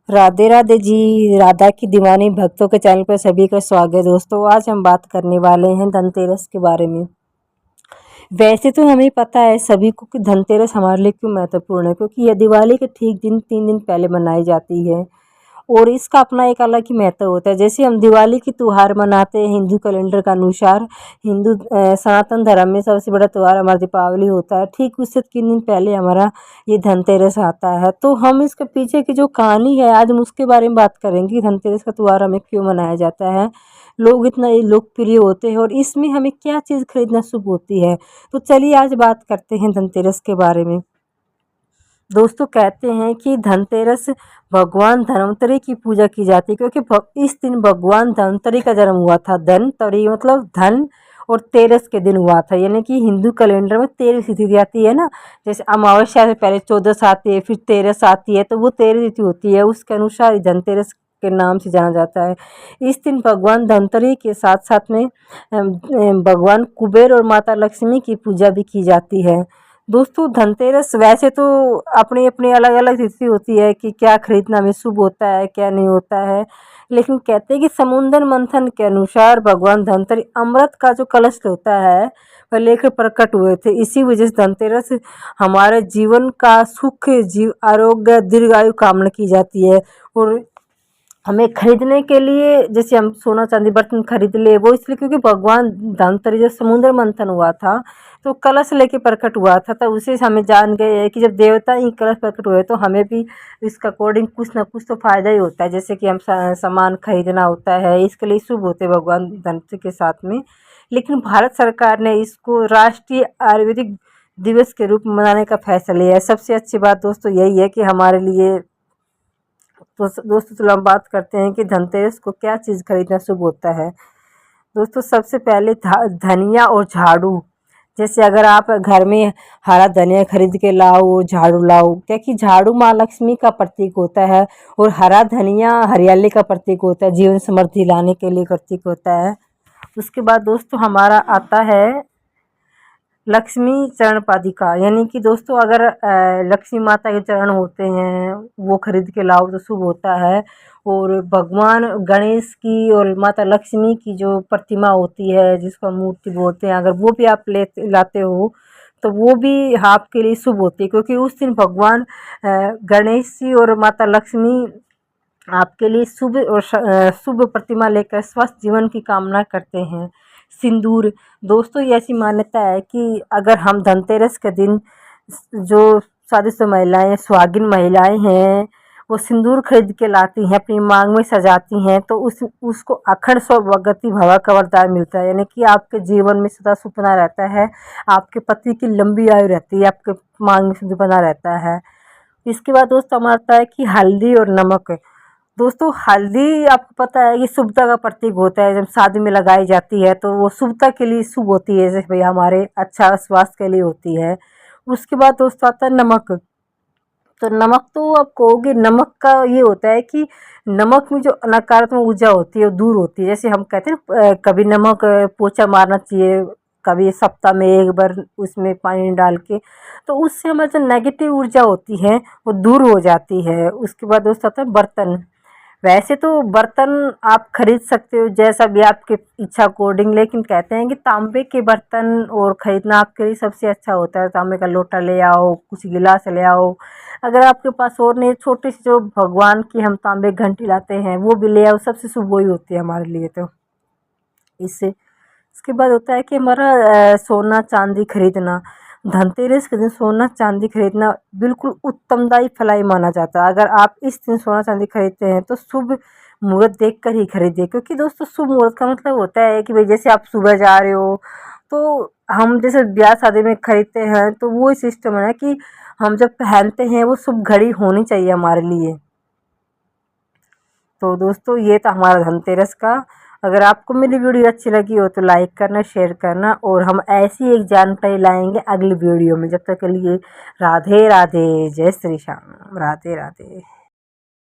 राधे राधे जी। राधा की दीवानी भक्तों के चैनल पर सभी का स्वागत है। दोस्तों आज हम बात करने वाले हैं धनतेरस के बारे में। वैसे तो हमें पता है सभी को कि धनतेरस हमारे लिए क्यों महत्वपूर्ण है, क्योंकि यह दिवाली के ठीक 3 दिन पहले मनाई जाती है और इसका अपना एक अलग ही महत्व होता है। जैसे हम दिवाली की त्यौहार मनाते हैं हिंदू कैलेंडर के अनुसार, हिंदू सनातन धर्म में सबसे बड़ा त्यौहार हमारा दीपावली होता है। ठीक उससे 3 दिन पहले हमारा ये धनतेरस आता है। तो हम इसके पीछे की जो कहानी है आज हम उसके बारे में बात करेंगे कि धनतेरस का त्यौहार हमें क्यों मनाया जाता है, लोग इतना ये लोकप्रिय होते हैं और इसमें हमें क्या चीज़ खरीदना शुभ होती है। तो चलिए आज बात करते हैं धनतेरस के बारे में। दोस्तों कहते हैं कि धनतेरस भगवान धन्वंतरि की पूजा की जाती है, क्योंकि इस दिन भगवान धन्वंतरि का जन्म हुआ था। धनतरी मतलब धन और तेरस के दिन हुआ था, यानी कि हिंदू कैलेंडर में 13 तिथि आती है ना। जैसे अमावस्या से पहले 14 आती है, फिर 13 आती है, तो वो 13 तिथि होती है। उसके अनुसार धनतेरस के नाम से जाना जाता है। इस दिन भगवान धन्वंतरि के साथ साथ में भगवान कुबेर और माता लक्ष्मी की पूजा भी की जाती है। दोस्तों धनतेरस वैसे तो अपनी अपनी अलग अलग तिथि होती है कि क्या खरीदना में शुभ होता है क्या नहीं होता है, लेकिन कहते हैं कि समुद्र मंथन के अनुसार भगवान धनतेरस अमृत का जो कलश होता है वह लेकर प्रकट हुए थे। इसी वजह से धनतेरस हमारे जीवन का सुख आरोग्य दीर्घायु कामना की जाती है। और हमें खरीदने के लिए जैसे हम सोना चांदी बर्तन खरीद ले, वो इसलिए क्योंकि भगवान धनतेरस जब समुद्र मंथन हुआ था तो कलश लेके प्रकट हुआ था, तो उसे से हमें जान गए हैं कि जब देवता ही कलश प्रकट हुए तो हमें भी इसका अकॉर्डिंग कुछ ना कुछ तो फायदा ही होता है। जैसे कि हम सामान खरीदना होता है, इसके लिए शुभ होते हैं भगवान धनतेरस के साथ में। लेकिन भारत सरकार ने इसको राष्ट्रीय आयुर्वेदिक दिवस के रूप में मनाने का फैसला लिया है। सबसे अच्छी बात दोस्तों यही है कि हमारे लिए। तो दोस्तों चलो हम बात करते हैं कि धनतेरस को क्या चीज़ खरीदना शुभ होता है। दोस्तों सबसे पहले धनिया और झाड़ू। जैसे अगर आप घर में हरा धनिया खरीद के लाओ, झाड़ू लाओ, क्योंकि झाड़ू माँ लक्ष्मी का प्रतीक होता है और हरा धनिया हरियाली का प्रतीक होता है, जीवन समृद्धि लाने के लिए प्रतीक होता है। उसके बाद दोस्तों हमारा आता है लक्ष्मी चरण पादिका, यानी कि दोस्तों अगर लक्ष्मी माता के चरण होते हैं वो खरीद के लाओ तो शुभ होता है। और भगवान गणेश की और माता लक्ष्मी की जो प्रतिमा होती है जिसको मूर्ति बोलते हैं, अगर वो भी आप लाते हो तो वो भी आपके लिए शुभ होती है, क्योंकि उस दिन भगवान गणेश जी और माता लक्ष्मी आपके लिए शुभ और शुभ प्रतिमा लेकर स्वस्थ जीवन की कामना करते हैं। सिंदूर। दोस्तों ये ऐसी मान्यता है कि अगर हम धनतेरस के दिन जो शादीशुदा महिलाएं सुहागिन महिलाएं हैं वो सिंदूर खरीद के लाती हैं, अपनी मांग में सजाती हैं, तो उसको अखंड सौभाग्यवती भवा का वरदान मिलता है, यानी कि आपके जीवन में सदा सुख बना रहता है, आपके पति की लंबी आयु रहती है, आपके मांग में सिंदूर बना रहता है। इसके बाद दोस्तों हमारा आता है कि हल्दी और नमक। दोस्तों हल्दी आपको पता है कि शुभता का प्रतीक होता है, जब शादी में लगाई जाती है तो वो शुभता के लिए शुभ होती है, जैसे भैया हमारे अच्छा स्वास्थ्य के लिए होती है। उसके बाद दोस्तों आता है नमक। तो नमक तो आप कहोगे, नमक का ये होता है कि नमक में जो नकारात्मक ऊर्जा होती है वो दूर होती है। जैसे हम कहते हैं कभी नमक पोछा मारना चाहिए, कभी सप्ताह में एक बार उसमें पानी डाल के, तो उससे हमारी जो नेगेटिव ऊर्जा होती है वो दूर हो जाती है। उसके बाद दोस्तों आता है बर्तन। वैसे तो बर्तन आप खरीद सकते हो जैसा भी आपके इच्छा अकॉर्डिंग, लेकिन कहते हैं कि तांबे के बर्तन और खरीदना आपके लिए सबसे अच्छा होता है। तांबे का लोटा ले आओ, कुछ गिलास ले आओ, अगर आपके पास और नहीं छोटे से जो भगवान की हम तांबे घंटी लाते हैं वो भी ले आओ, सबसे शुभ वही होती है हमारे लिए। तो इससे इसके बाद होता है कि हमारा सोना चांदी खरीदना। धनतेरस के दिन सोना चांदी खरीदना बिल्कुल उत्तमदायी फलाई माना जाता है। अगर आप इस दिन सोना चांदी खरीदते हैं तो शुभ मुहूर्त देख कर ही खरीदिए, क्योंकि दोस्तों शुभ मुहूर्त का मतलब होता है कि भाई जैसे आप सुबह जा रहे हो तो हम जैसे ब्याह शादी में खरीदते हैं तो वो सिस्टम है कि हम जब पहनते हैं वो शुभ घड़ी होनी चाहिए हमारे लिए। तो दोस्तों ये था हमारा धनतेरस का। अगर आपको मेरी वीडियो अच्छी लगी हो तो लाइक करना, शेयर करना, और हम ऐसी एक जानकारी लाएंगे अगली वीडियो में। जब तक के लिए राधे राधे, जय श्री श्याम, राधे राधे।